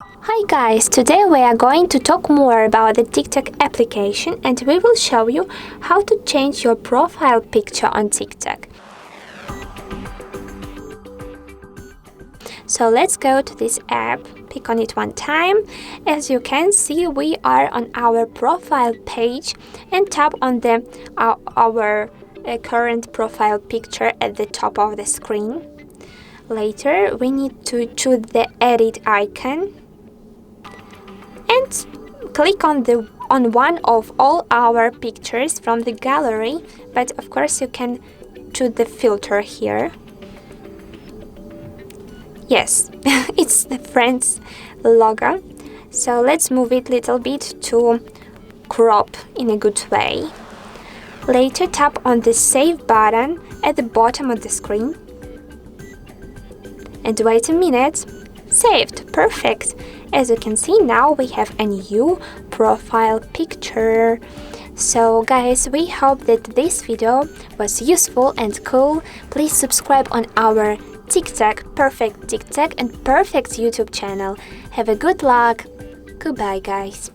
Hi guys, today we are going to talk more about the TikTok application and we will show you how to change your profile picture on TikTok. So let's go to this app, click on it one time. As you can see, we are on our profile page and tap on our current profile picture at the top of the screen. Later, we need to choose the edit icon and click on one of all our pictures from the gallery, but of course you can choose the filter here. Yes, it's the friend's logo, so let's move it a little bit to crop in a good way. Later, tap on the save button at the bottom of the screen and wait a minute. Saved. Perfect. As you can see, now we have a new profile picture. So guys, we hope that this video was useful and cool. Please subscribe on our TikTok, Perfect TikTok and Perfect YouTube channel. Have a good luck. Goodbye guys.